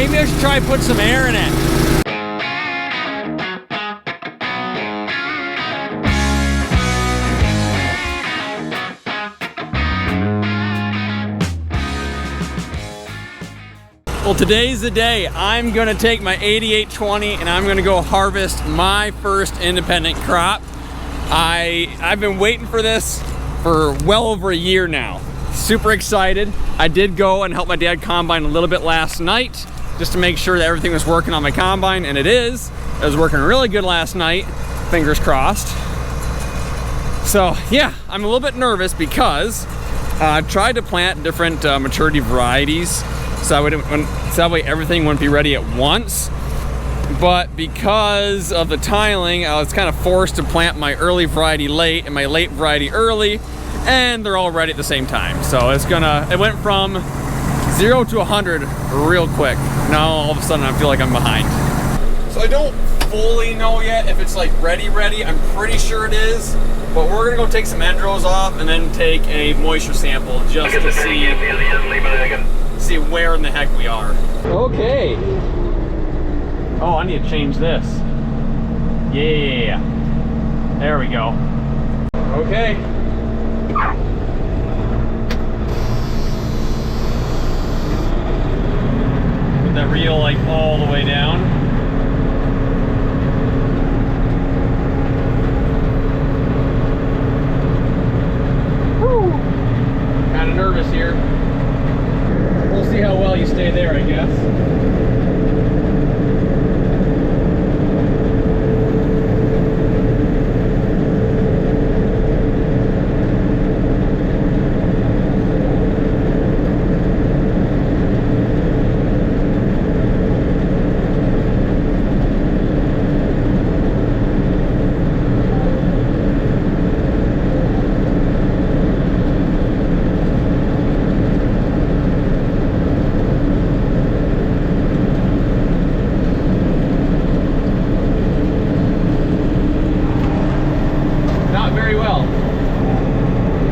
maybe I should try and put some air in it. Well, today's the day. I'm gonna take my 8820 and I'm gonna go harvest my first independent crop. I've been waiting for this for well over a year now. Super excited. I did go and help my dad combine a little bit last night just to make sure that everything was working on my combine, and it is. It was working really good last night, fingers crossed. So yeah, I'm a little bit nervous because I've tried to plant different maturity varieties so that way everything wouldn't be ready at once. But because of the tiling, I was kind of forced to plant my early variety late and my late variety early, and they're all ready at the same time. So it went from 0 to 100 real quick. Now all of a sudden I feel like I'm behind. So I don't fully know yet if it's like ready. I'm pretty sure it is, but we're gonna go take some endrows off and then take a moisture sample just to see where in the heck we are. Okay. Oh, I need to change this. Yeah. There we go. Okay. Put that reel like all the way down. Woo! Kind of nervous here. We'll see how well you stay there, I guess.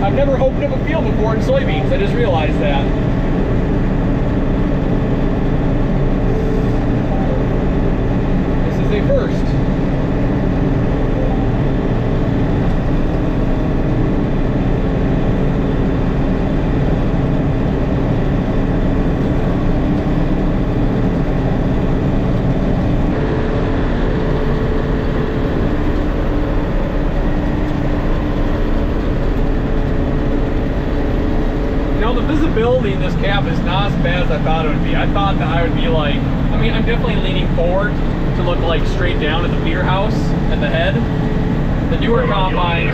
I've never opened up a field before in soybeans. I just realized that. This is a first. Visibility in this cap is not as bad as I thought it would be. I thought that I would be like, I mean, I'm definitely leaning forward to look like straight down at the feeder house at the head. The newer combines,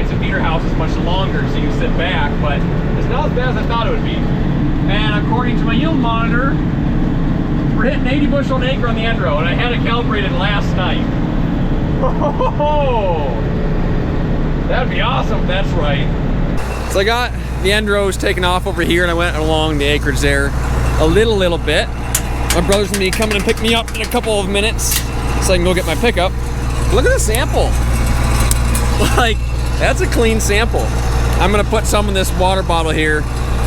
the feeder house is much longer, so you can sit back, but it's not as bad as I thought it would be. And according to my yield monitor, we're hitting 80 bushel an acre on the end row, and I had it calibrated last night. Oh, that'd be awesome if that's right. So I got the end rows taken off over here, and I went along the acreage there a little bit. My brother's gonna be coming and pick me up in a couple of minutes so I can go get my pickup. Look at the sample. Like, that's a clean sample. I'm gonna put some in this water bottle here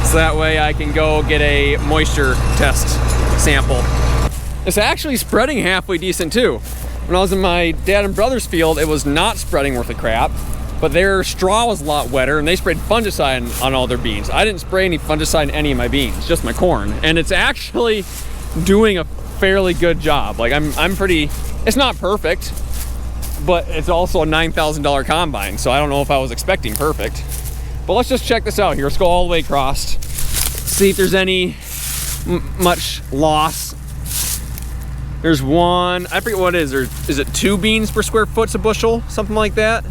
so that way I can go get a moisture test sample. It's actually spreading halfway decent too. When I was in my dad and brother's field, it was not spreading worth a crap. But their straw was a lot wetter, and they sprayed fungicide on all their beans. I didn't spray any fungicide in any of my beans, just my corn. And it's actually doing a fairly good job. Like I'm pretty, it's not perfect, but it's also a $9,000 combine, so I don't know if I was expecting perfect. But let's just check this out here. Let's go all the way across, see if there's any much loss. There's one, I forget what it is. Is it 2 beans per square foot's a bushel? Something like that?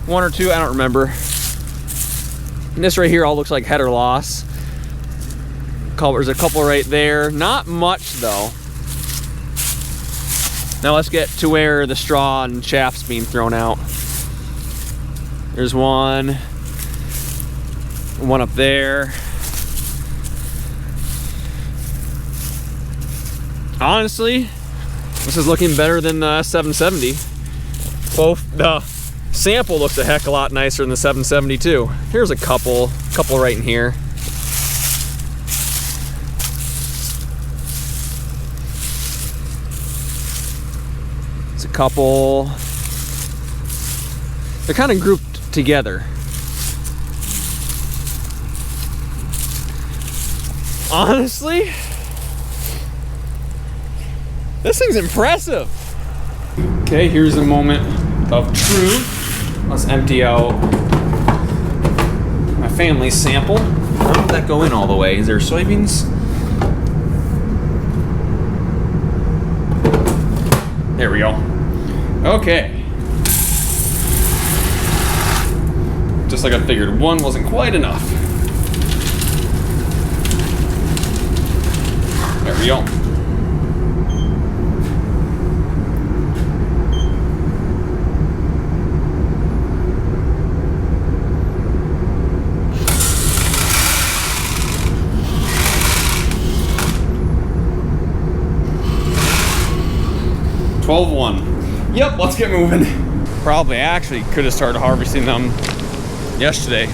1 or 2, I don't remember. And this right here all looks like header loss. There's a couple right there. Not much though. Now let's get to where the straw and chaff's being thrown out. There's one up there. Honestly, this is looking better than the 770. Both the sample looks a heck of a lot nicer than the 770 too. Here's a couple right in here. couple. They're kind of grouped together. Honestly, this thing's impressive. Okay, here's a moment of truth. Let's empty out my family sample. How did that go in all the way? Is there soybeans? There we go. Okay. Just like I figured, one wasn't quite enough. There we go. $12.1. Yep, let's get moving. Probably actually could have started harvesting them yesterday.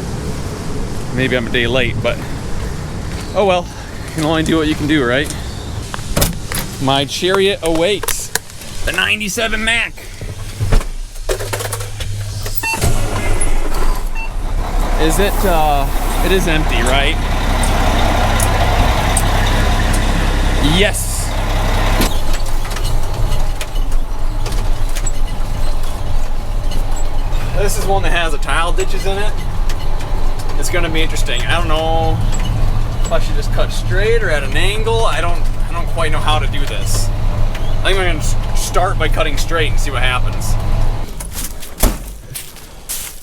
Maybe I'm a day late, but oh well. You can only do what you can do, right? My chariot awaits. The 97 Mac. Is it, it is empty, right? Yes. This is one that has a tile ditches in it. It's gonna be interesting. I don't know if I should just cut straight or at an angle. I don't quite know how to do this. I think I'm gonna start by cutting straight and see what happens.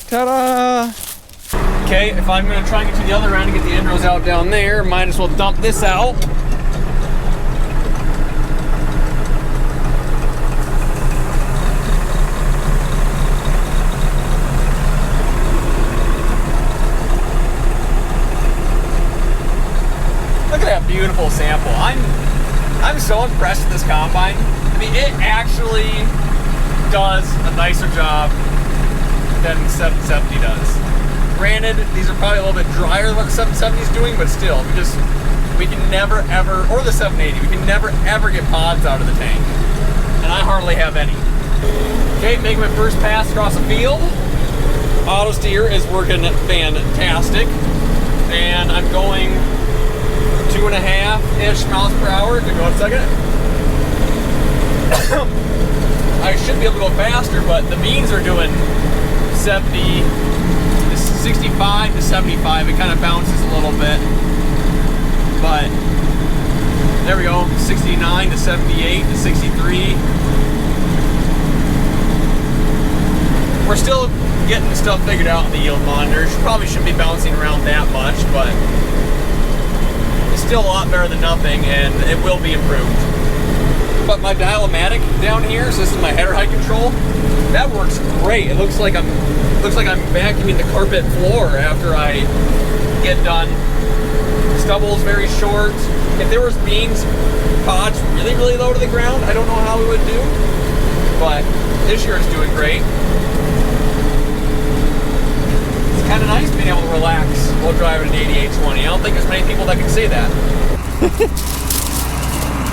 Ta-da! Okay, if I'm gonna try and get to the other end and get the end rows out down there, might as well dump this out. Look at that beautiful sample. I'm so impressed with this combine. I mean, it actually does a nicer job than the 770 does. Granted, these are probably a little bit drier than what the 770 is doing, but still, we can never ever, or the 780, we can never ever get pods out of the tank. And I hardly have any. Okay, making my first pass across the field. Auto steer is working fantastic. And I'm going 2.5-ish miles per hour. Give me 1 second. I should be able to go faster, but the beans are doing 70, 65 to 75. It kind of bounces a little bit. But there we go. 69 to 78 to 63. We're still getting stuff figured out in the yield monitors. Probably shouldn't be bouncing around that much, but it's still a lot better than nothing, and it will be improved. But my dial-o-matic down here, so this is my header height control, that works great. It looks like I'm vacuuming the carpet floor after I get done. Stubble's very short. If there was beans pods really low to the ground, I don't know how we would do, but this year it's doing great. It's kind of nice being able to relax while driving an 8820. I don't think there's many people that can say that.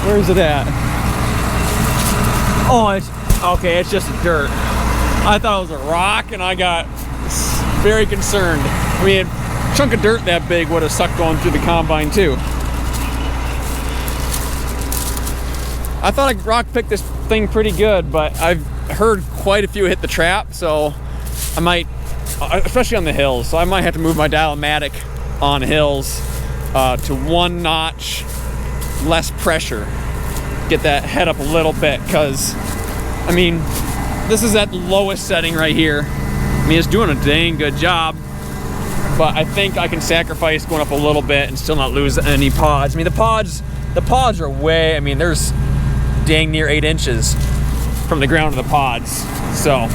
Where's it at? Oh, it's okay. It's just dirt. I thought it was a rock, and I got very concerned. I mean, a chunk of dirt that big would have sucked going through the combine too. I thought I rock picked this thing pretty good, but I've heard quite a few hit the trap, so I might, especially on the hills, so I might have to move my dial-o-matic on hills to 1 notch less pressure. Get that head up a little bit, because I mean, this is at the lowest setting right here. I mean, it's doing a dang good job, but I think I can sacrifice going up a little bit and still not lose any pods. I mean, the pods are way, I mean, there's dang near 8 inches from the ground to the pods. So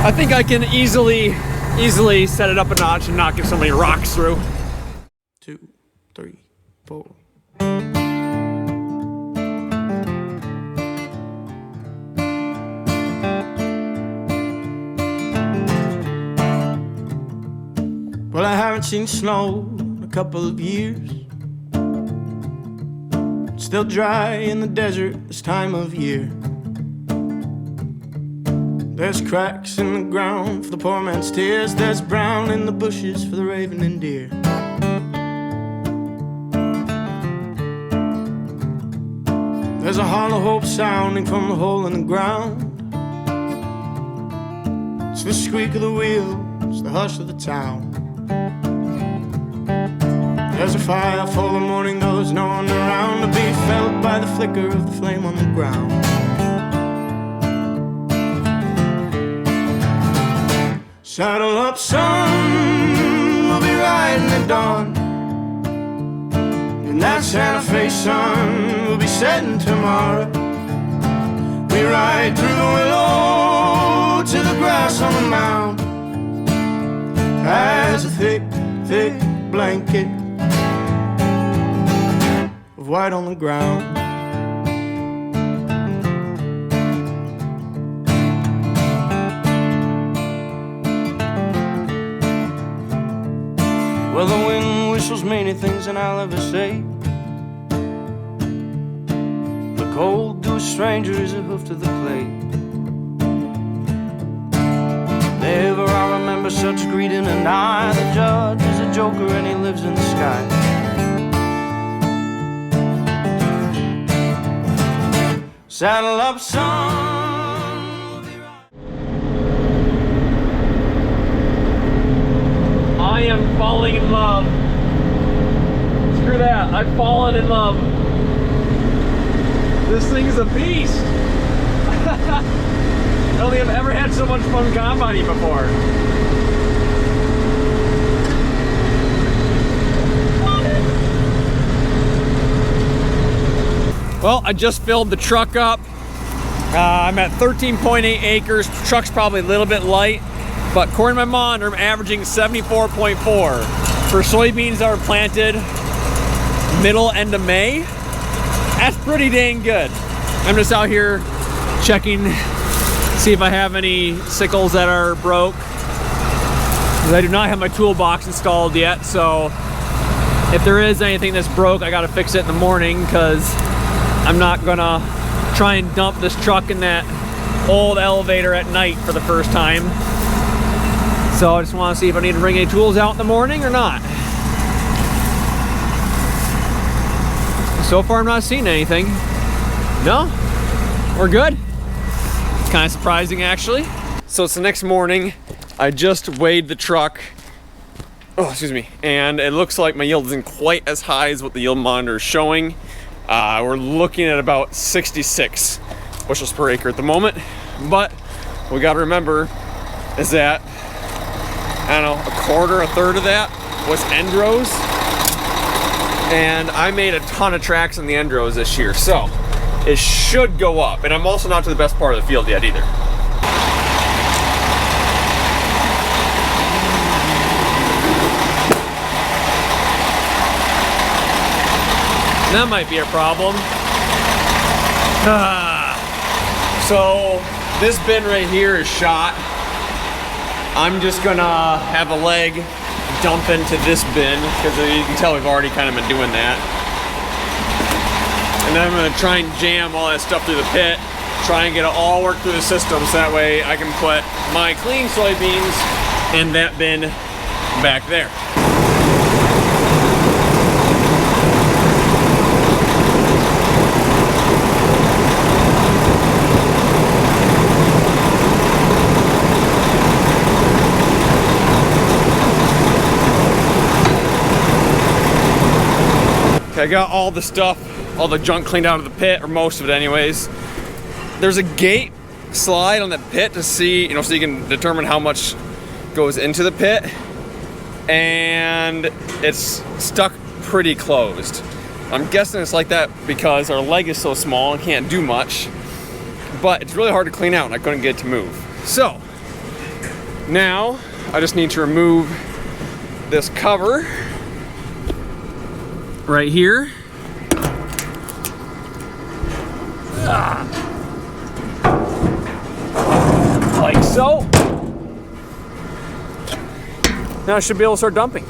I think I can easily set it up a notch and not get so many rocks through. 2, 3, 4. Well, I haven't seen snow in a couple of years. It's still dry in the desert this time of year. There's cracks in the ground for the poor man's tears. There's brown in the bushes for the raven and deer. There's a hollow hope sounding from the hole in the ground. It's the squeak of the wheels, the hush of the town. There's a fire for the morning, though there's no one around to be felt by the flicker of the flame on the ground. Saddle up, son, we'll be riding at dawn. And that Santa Fe sun will be setting tomorrow. We ride through the willow to the grass on the mound. As a thick, thick blanket of white on the ground. Well, the wind whistles many things than I'll ever say. The cold to a stranger is a hoof to the clay. Never I remember such greeting, and I, the judge, is a joker and he lives in the sky. Saddle up, son, we'll be right. I am falling in love. Screw that, I've fallen in love. This thing is a beast. I don't think I've ever had so much fun combining before. Well, I just filled the truck up. I'm at 13.8 acres. The truck's probably a little bit light, but according to my monitor, I'm averaging 74.4. For soybeans that were planted end of May, that's pretty dang good. I'm just out here checking, see if I have any sickles that are broke. I do not have my toolbox installed yet, so if there is anything that's broke, I gotta fix it in the morning, because I'm not gonna try and dump this truck in that old elevator at night for the first time. So I just want to see if I need to bring any tools out in the morning or not. So far I'm not seeing anything. No, we're good. It's kind of surprising actually. So it's the next morning. I just weighed the truck. Oh, excuse me. And it looks like my yield isn't quite as high as what the yield monitor is showing. We're looking at about 66 bushels per acre at the moment. But what we got to remember is that, I don't know, a quarter, a third of that was end rows. And I made a ton of tracks in the end rows this year, so it should go up. And I'm also not to the best part of the field yet either. That might be a problem. So this bin right here is shot. I'm just gonna have a leg dump into this bin, because you can tell we've already kind of been doing that. And then I'm gonna try and jam all that stuff through the pit, try and get it all worked through the system, so that way I can put my clean soybeans in that bin back there. I got all the stuff, all the junk cleaned out of the pit, or most of it anyways. There's a gate slide on the pit to see, you know, so you can determine how much goes into the pit. And it's stuck pretty closed. I'm guessing it's like that because our leg is so small and can't do much. But it's really hard to clean out and I couldn't get it to move. So, now I just need to remove this cover right here. Like so. Now I should be able to start dumping.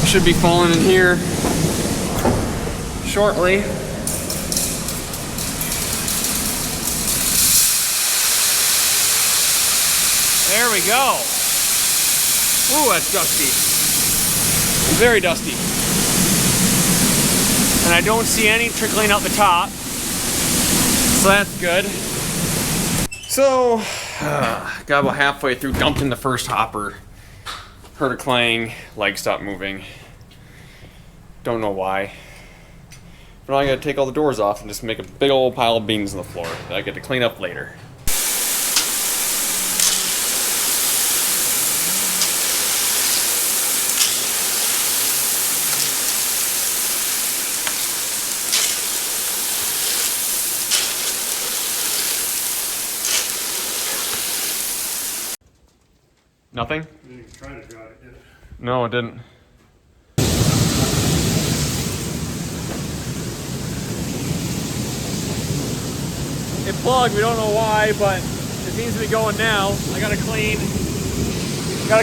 Should be falling in here shortly. There we go. Ooh, that's dusty. Very dusty. And I don't see any trickling out the top. So that's good. So, got about halfway through, dumped in the first hopper. Heard a clang, leg stopped moving. Don't know why. But now I gotta take all the doors off and just make a big old pile of beans on the floor that I get to clean up later. Nothing? You didn't try to drive it, did it? No, it didn't. It plugged, we don't know why, but it seems to be going now. I gotta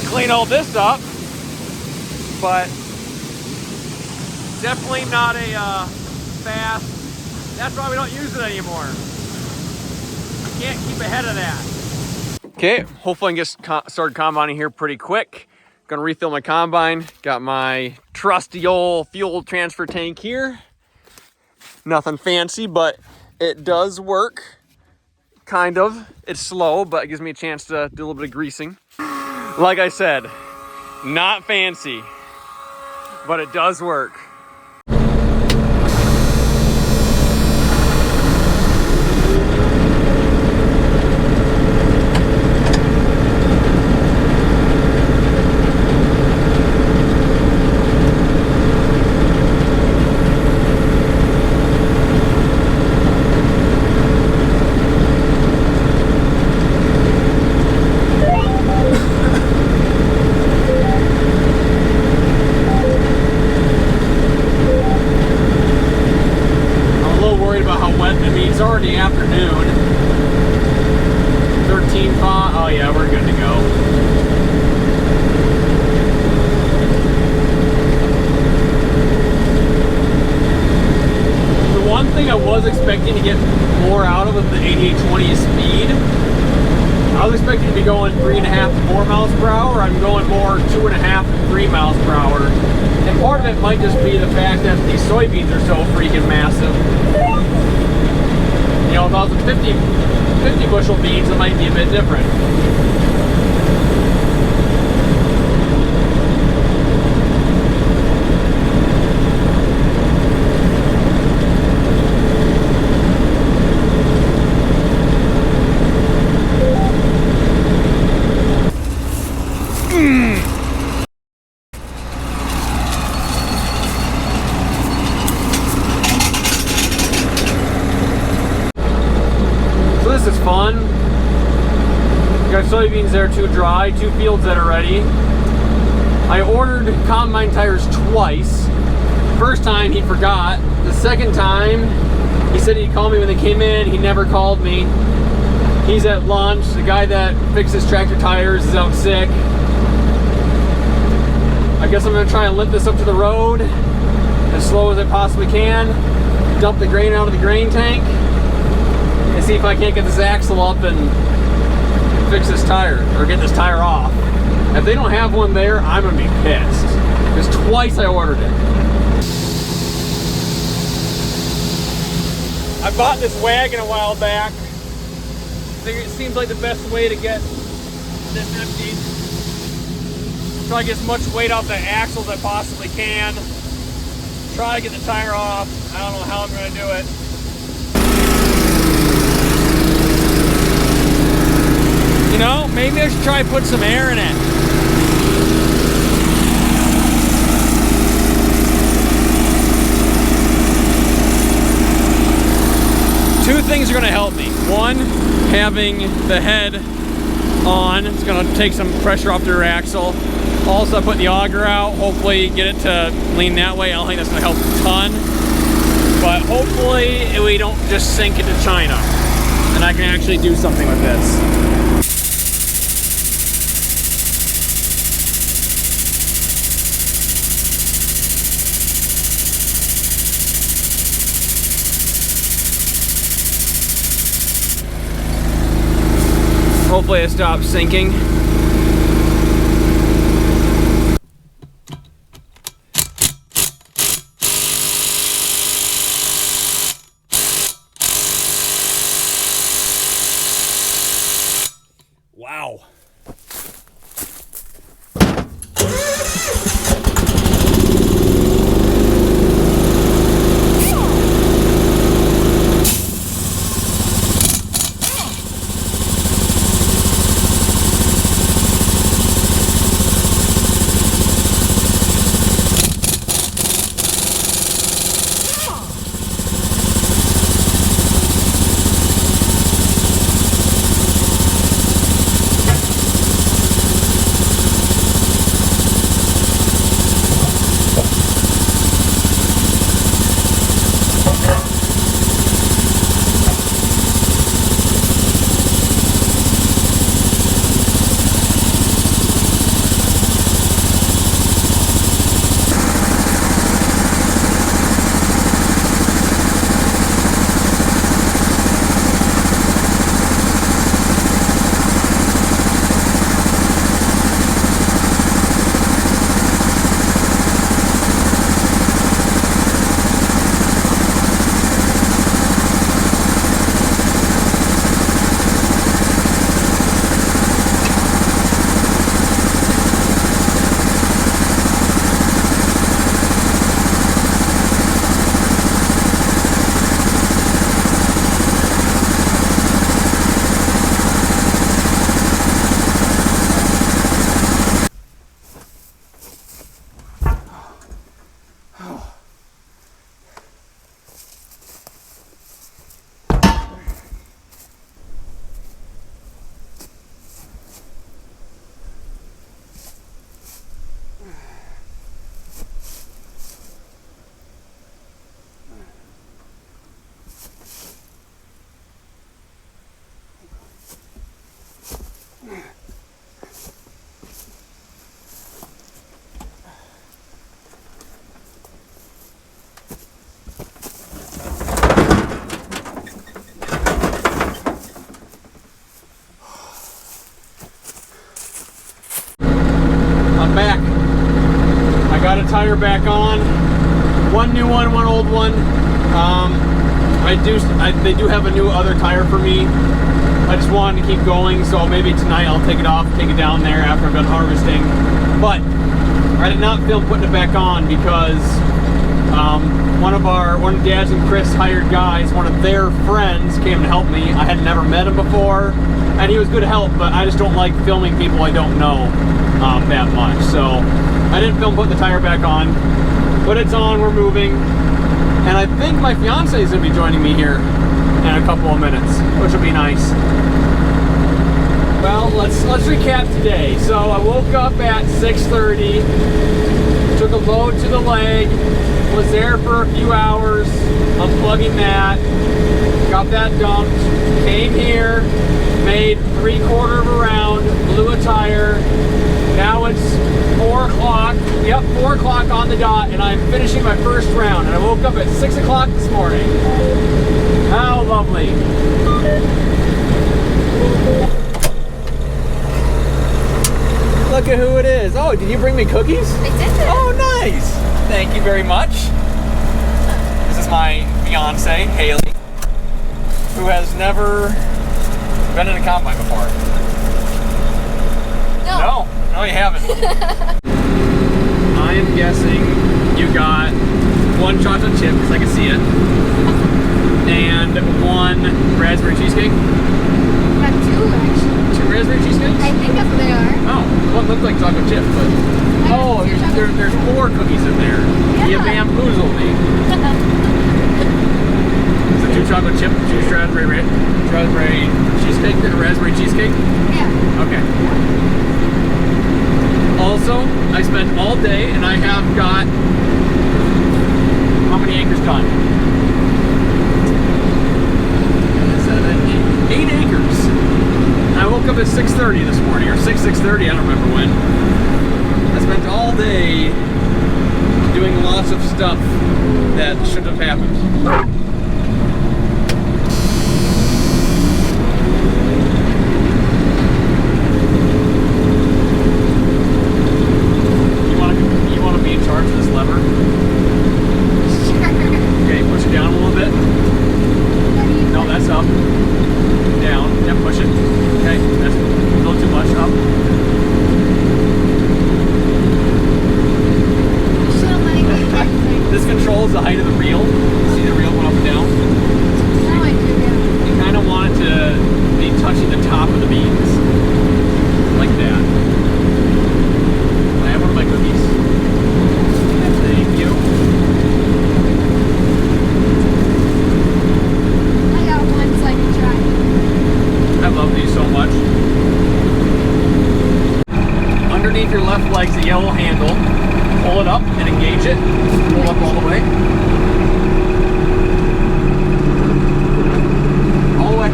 clean all this up, but definitely not a fast. That's why we don't use it anymore. You can't keep ahead of that. Okay, hopefully I can get started combining here pretty quick. Gonna refill my combine. Got my trusty old fuel transfer tank here. Nothing fancy, but it does work. Kind of. It's slow, but it gives me a chance to do a little bit of greasing. Like I said, not fancy, but it does work. It's already afternoon. 13 pot. Oh yeah, we're good to go. The one thing I was expecting to get more out of was the 8820 speed. I was expecting to be going 3.5 to 4 miles per hour. I'm going more 2.5 to 3 miles per hour. And part of it might just be the fact that these soybeans are so freaking massive. You know, if I was at 50 bushel beans, it might be a bit different. This is fun. We got soybeans there too dry, 2 fields that are ready. I ordered combine tires twice. First time he forgot. The second time he said he'd call me when they came in. He never called me. He's at lunch. The guy that fixes tractor tires is out sick. I guess I'm gonna try and lift this up to the road as slow as I possibly can. Dump the grain out of the grain tank. And see if I can't get this axle up and fix this tire, or get this tire off. If they don't have one there, I'm gonna be pissed. Because twice I ordered it. I bought this wagon a while back. It seems like the best way to get this emptied. Try to get as much weight off the axle as I possibly can. Try to get the tire off. I don't know how I'm gonna do it. You know, maybe I should try and put some air in it. Two things are gonna help me. One, having the head on. It's gonna take some pressure off the rear axle. Also, I put the auger out. Hopefully get it to lean that way. I don't think that's gonna help a ton. But hopefully we don't just sink into China. And I can actually do something with this. Hopefully it stops sinking. Wow. Back. I got a tire back on. One new one, one old one. They do have a new other tire for me. I just wanted to keep going, so maybe tonight I'll take it off, take it down there after I'm done harvesting. But I did not film putting it back on because one of Dad's and Chris hired guys, one of their friends came to help me. I had never met him before, and he was good help, but I just don't like filming people I don't know that much. So I didn't film putting the tire back on, but it's on, we're moving. And I think my fiance is gonna be joining me here in a couple of minutes, which will be nice. Well, let's recap today. So I woke up at 6:30, took a load to the leg, was there for a few hours, unplugging that, got that dumped, came here, made 3/4 of a round, blew a tire. Now it's 4 o'clock, yep, 4 o'clock on the dot, and I'm finishing my first round. And I woke up at 6 o'clock this morning. How lovely. Look at who it is. Oh, did you bring me cookies? I did. Oh, nice. Thank you very much. This is my fiance, Haley, who has never been in a combine before. No. No, you haven't. I am guessing you got one chocolate chip, because I can see it, and one raspberry cheesecake. Got two, actually. 2 raspberry cheesecakes? I think that's what they are. Oh, one looked like chocolate chip, but... Oh, there's 4 cookies in there. Yeah. You bamboozled me. Is it 2 chocolate chip, 2 strawberry cheesecake, and a raspberry cheesecake? Yeah. Okay. Also, I spent all day and I have got how many acres done? 7, 8 acres. I woke up at 6:30 this morning, or 6:30, I don't remember when. I spent all day doing lots of stuff that shouldn't have happened. it pull up all the way. All the way.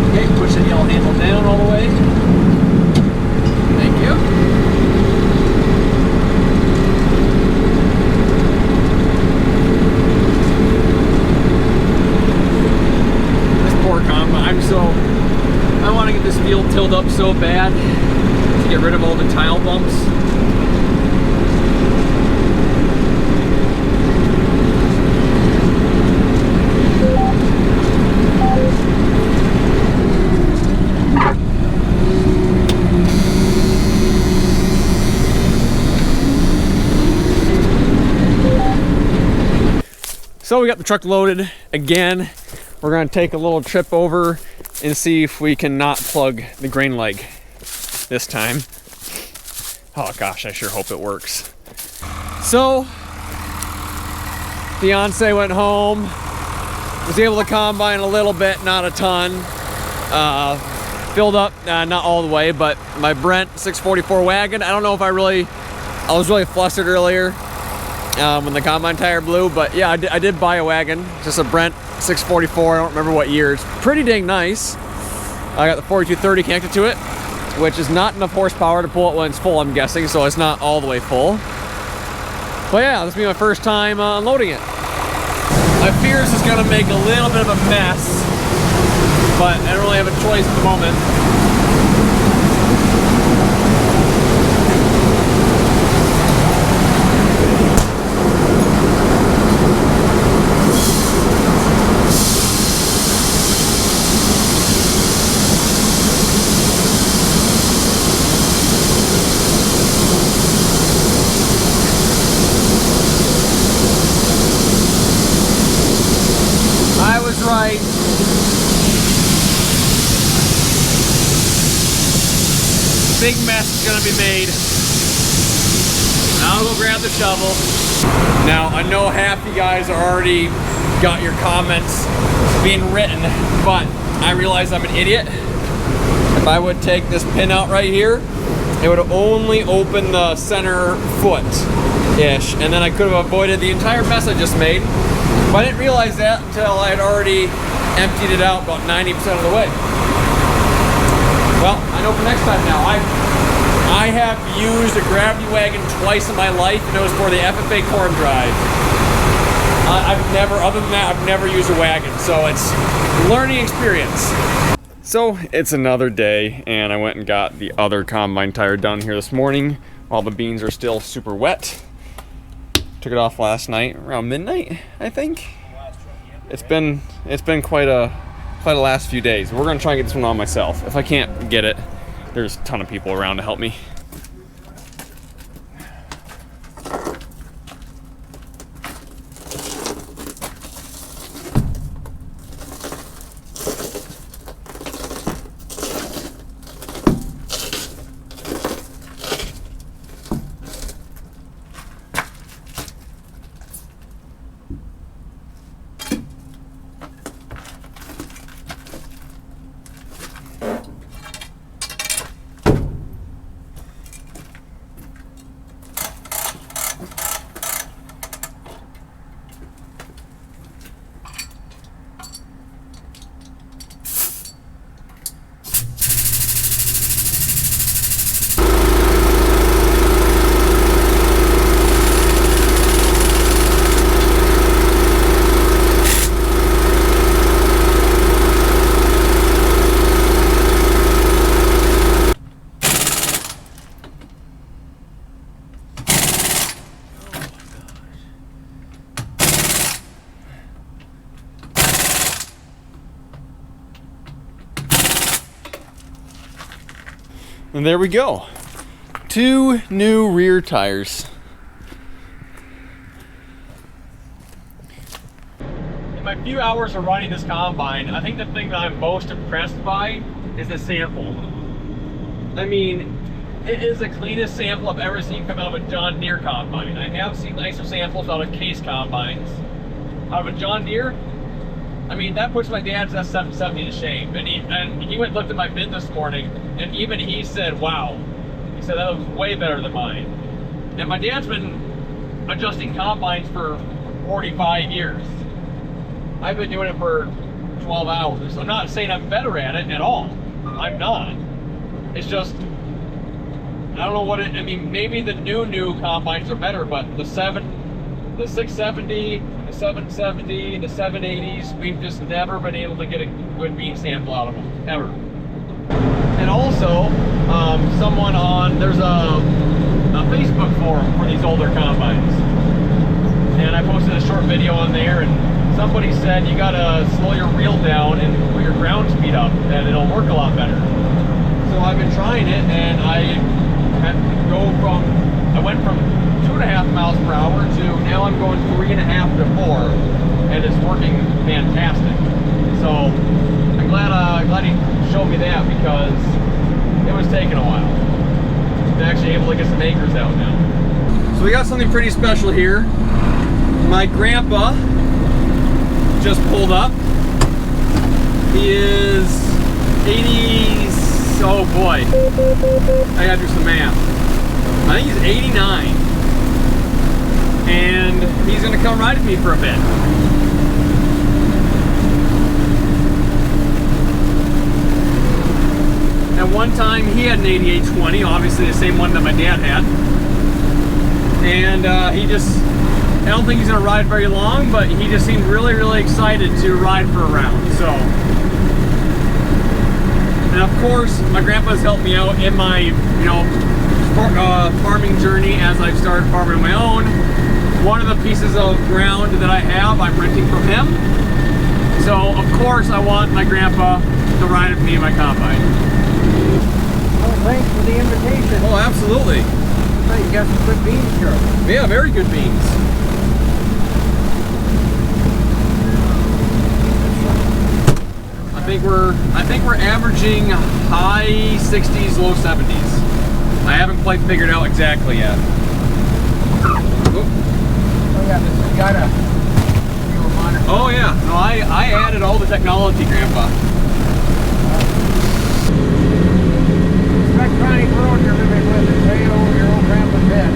Okay, push the yellow handle down all the way. Thank you. This poor combine, I want to get this field tilled up so bad to get rid of all the tile bumps. So we got the truck loaded again. We're gonna take a little trip over and see if we can not plug the grain leg this time. Oh gosh, I sure hope it works. So, Fiance went home, was able to combine a little bit, not a ton. Filled up, not all the way, but my Brent 644 wagon, I don't know if I was really flustered earlier when the combine tire blew, but yeah, I did buy a wagon, just a Brent 644, I don't remember what year. It's pretty dang nice. I got the 4230 connected to it, which is not enough horsepower to pull it when it's full, I'm guessing, so it's not all the way full. But yeah, this will be my first time unloading it. My fears is gonna make a little bit of a mess, but I don't really have a choice at the moment. I was right. Big mess is gonna be made. I'll go grab the shovel. Now, I know half you guys are already got your comments being written, but I realize I'm an idiot. If I would take this pin out right here, it would only open the center foot-ish, and then I could have avoided the entire mess I just made. But I didn't realize that until I had already emptied it out about 90% of the way. Well, I know for next time now. I have used a gravity wagon twice in my life, and it was for the FFA corn drive. Other than that, I've never used a wagon, so it's a learning experience. So it's another day, and I went and got the other combine tire done here this morning while the beans are still super wet. Took it off last night around midnight, I think. It's been quite a last few days. We're gonna try and get this one on myself. If I can't get it, there's a ton of people around to help me. And there we go. 2 new rear tires. In my few hours of running this combine, I think the thing that I'm most impressed by is the sample. I mean, it is the cleanest sample I've ever seen come out of a John Deere combine. I have seen nicer samples out of Case combines. Out of a John Deere, I mean, that puts my dad's S770 to shame. And he went and looked at my bid this morning, and even he said, wow. He said that was way better than mine. And my dad's been adjusting combines for 45 years. I've been doing it for 12 hours. I'm not saying I'm better at it at all. I'm not. It's just, I don't know what it, I mean, maybe the new combines are better, but the 670, the 770, the 780s, we've just never been able to get a good bean sample out of them, ever. And also, someone on, there's a Facebook forum for these older combines. And I posted a short video on there, and somebody said you gotta slow your reel down and put your ground speed up, and it'll work a lot better. So I've been trying it, and I went from 2.5 miles per hour to now I'm going 3.5 to 4, and it's working fantastic. So I'm glad he showed me that, because it was taking a while. I'm actually able to get some acres out now. So we got something pretty special here. My grandpa just pulled up. He is 80, oh boy, I gotta do some math. I think he's 89. And he's gonna come ride with me for a bit. At one time he had an 8820, obviously the same one that my dad had. And I don't think he's gonna ride very long, but he just seemed really excited to ride for a round, so. And of course, my grandpa's helped me out in my, farming journey as I've started farming on my own. One of the pieces of ground that I have, I'm renting from him. So, of course, I want my grandpa to ride with me in my combine. Well, thanks for the invitation. Oh, absolutely. So you got some good beans here. Yeah, very good beans. I think we're averaging high 60s, low 70s. I haven't quite figured out exactly yet. Oh yeah, this has got a fuel monitor. Oh yeah, no, I added all the technology, Grandpa. Electronic road you're living with is right over your old grandpa's head.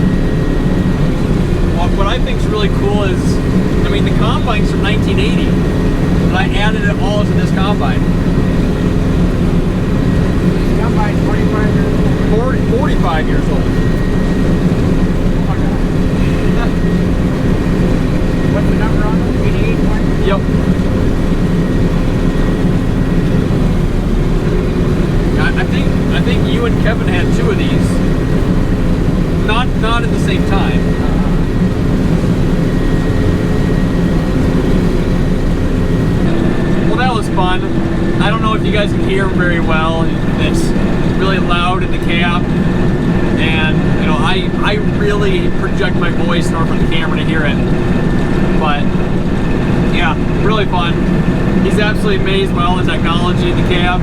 Well, what I think is really cool is, I mean, the combine's from 1980, and I added it all to this combine. This combine's 45 years old. 45 years old. What's the number on it? 88? Yep. I think you and Kevin had 2 of these. Not at the same time. Well, that was fun. I don't know if you guys can hear him very well. It's really loud in the cab. And I really project my voice in order for the camera to hear it. But yeah, really fun. He's absolutely amazed by all the technology in the cab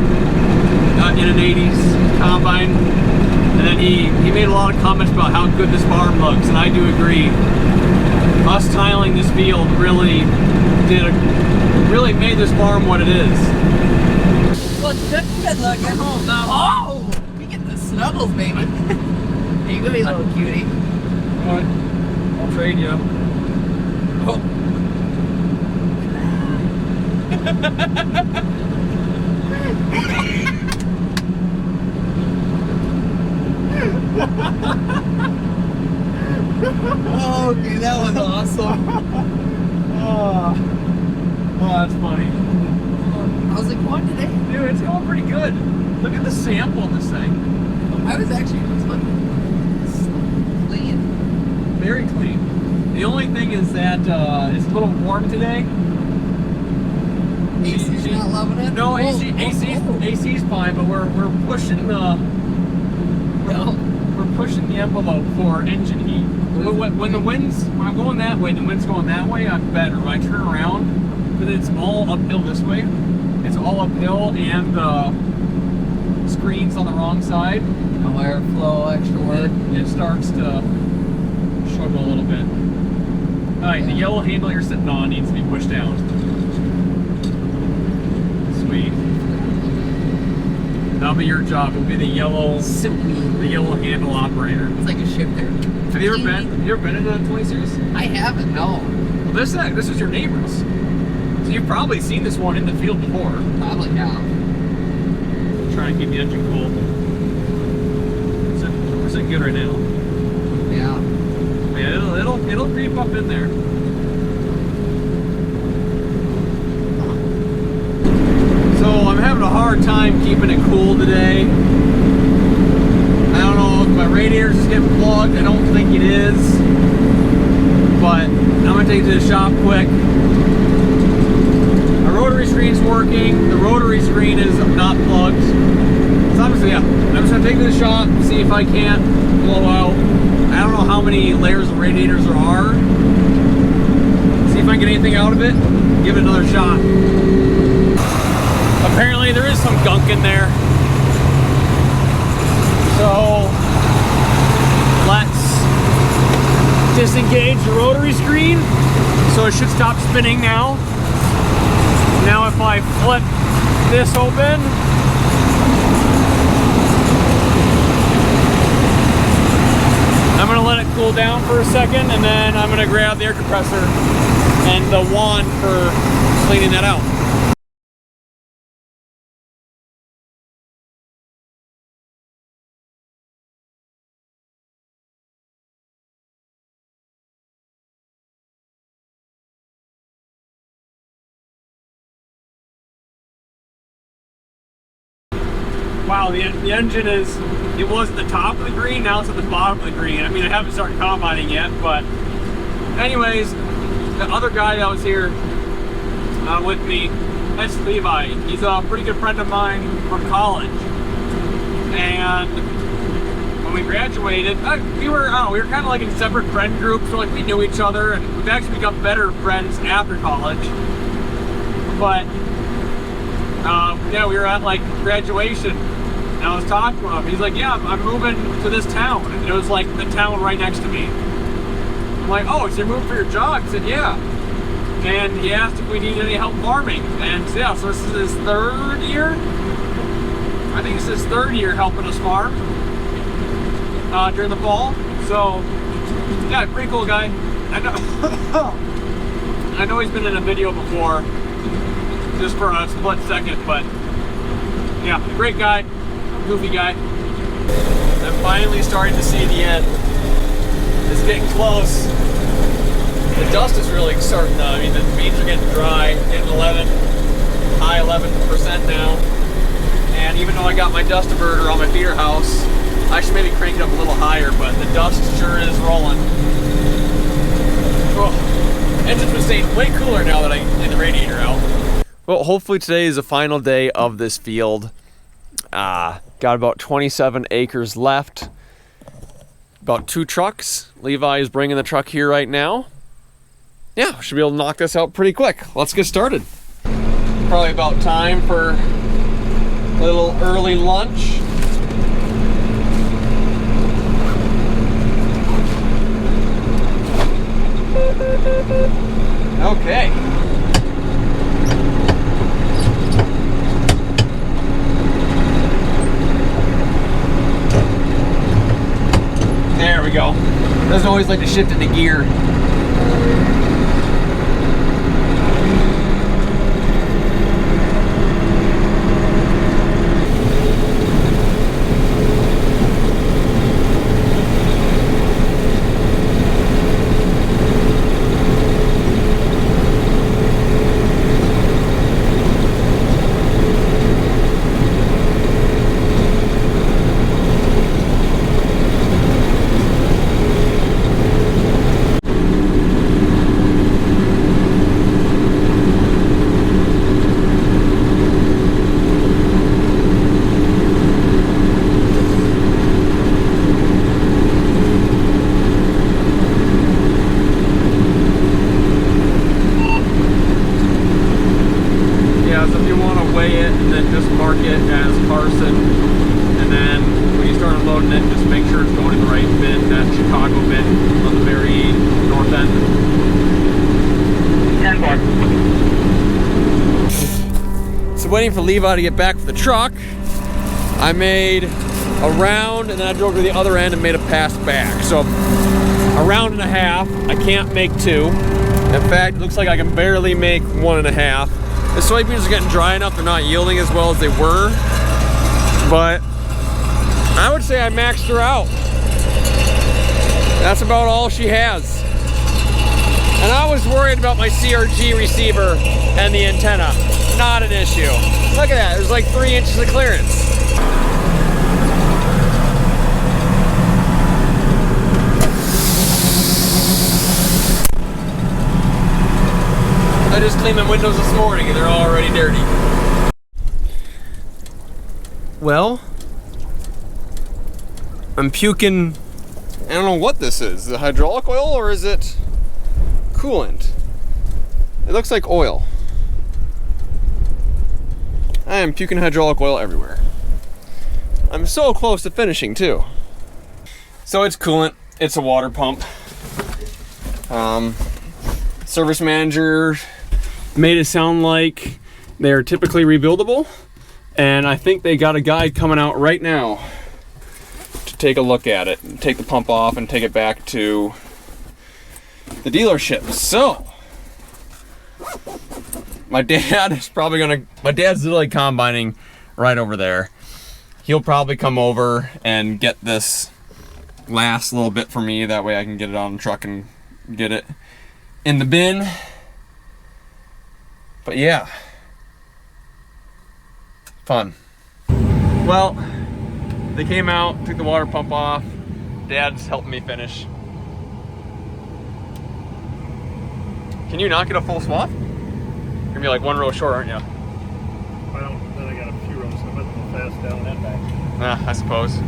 in an 80s combine. And then he made a lot of comments about how good this farm looks, and I do agree. Us tiling this field really made this farm what it is. Well, good luck at home now. Oh, we get the snuggles, baby. You gonna be a little cutie. What? I'll trade you. Oh. Oh, okay, that was awesome. Oh, that's funny. How's it going today? Dude, it's going pretty good. Look at the sample of this thing. I was actually just looking. It's clean. Very clean. The only thing is that it's a little warm today. AC's not loving it? No, Oh, AC's fine, but we're pushing the we're pushing the envelope for engine heat. When I'm going that way, the wind's going that way, I'm better. When I turn around, but it's all uphill this way. It's all uphill, and the screen's on the wrong side. No airflow, extra work. It starts to struggle a little bit. Alright, the yellow handle you're sitting on needs to be pushed down. Sweet. That'll be your job. It'll be the yellow handle operator. It's like a shifter. Have you ever been in a 20 Series? I haven't, no. Well, this is your neighbor's. So you've probably seen this one in the field before. Probably have. Try and keep the engine cool. Is it good right now? Yeah. Yeah, it'll creep up in there. So I'm having a hard time keeping it cool today. I don't know if my radiator's just getting plugged. I don't think it is. But I'm gonna take it to the shop quick. My rotary screen's working. The rotary screen is not plugged. So obviously, yeah, I'm just gonna take it to the shop, see if I can't blow out. I don't know how many layers of radiators there are. See if I can get anything out of it. Give it another shot. Apparently there is some gunk in there. So let's disengage the rotary screen. So it should stop spinning now. Now if I flip this open, I'm gonna let it cool down for a second, and then I'm gonna grab the air compressor and the wand for cleaning that out. Wow, the engine it was at the top of the green, now it's at the bottom of the green. I mean, I haven't started combining yet, but anyways, the other guy that was here with me, that's Levi. He's a pretty good friend of mine from college. And when we graduated, we were kind of like in separate friend groups, so like we knew each other, and we've actually become better friends after college. But yeah, we were at like graduation. And I was talking to him. He's like, yeah, I'm moving to this town. And it was like the town right next to me. I'm like, oh, so you're moving for your job? He said, yeah. And he asked if we needed any help farming. And yeah, so this is his third year? I think it's his third year helping us farm during the fall. So, yeah, pretty cool guy. I know he's been in a video before, just for a split second, but yeah, great guy. Goofy guy. I'm finally starting to see the end. It's getting close. The dust is really starting to, I mean, the beans are getting dry, getting high 11% now. And even though I got my dust diverter on my feeder house, I should maybe crank it up a little higher, but the dust sure is rolling. Oh, engine's been staying way cooler now that I cleaned the radiator out. Well, hopefully today is the final day of this field. Got about 27 acres left. About 2 trucks. Levi is bringing the truck here right now. Yeah, should be able to knock this out pretty quick. Let's get started. Probably about time for a little early lunch. Okay. There we go. Doesn't always like to shift into gear. it on the very north end. 10-4. So waiting for Levi to get back for the truck, I made a round and then I drove to the other end and made a pass back. So a round and a half. I can't make two. In fact, it looks like I can barely make 1.5. The soybeans are getting dry enough, they're not yielding as well as they were. But I would say I maxed her out. That's about all she has. And I was worried about my CRG receiver and the antenna. Not an issue. Look at that, there's like 3 inches of clearance. I just cleaned my windows this morning and they're already dirty. Well, I'm puking, I don't know what this is. Is it hydraulic oil or is it coolant? It looks like oil. I am puking hydraulic oil everywhere. I'm so close to finishing too. So it's coolant, it's a water pump. Service manager made it sound like they're typically rebuildable, and I think they got a guy coming out right now to take a look at it and take the pump off and take it back to the dealership. So my dad is probably my dad's literally combining right over there. He'll probably come over and get this last little bit for me, that way I can get it on the truck and get it in the bin. But yeah, fun. Well, they came out, took the water pump off. Dad's helping me finish. Can you not get a full swath? You're gonna be like 1 row short, aren't you? Well, then I got a few rows, so I might as well fast down and back. I suppose.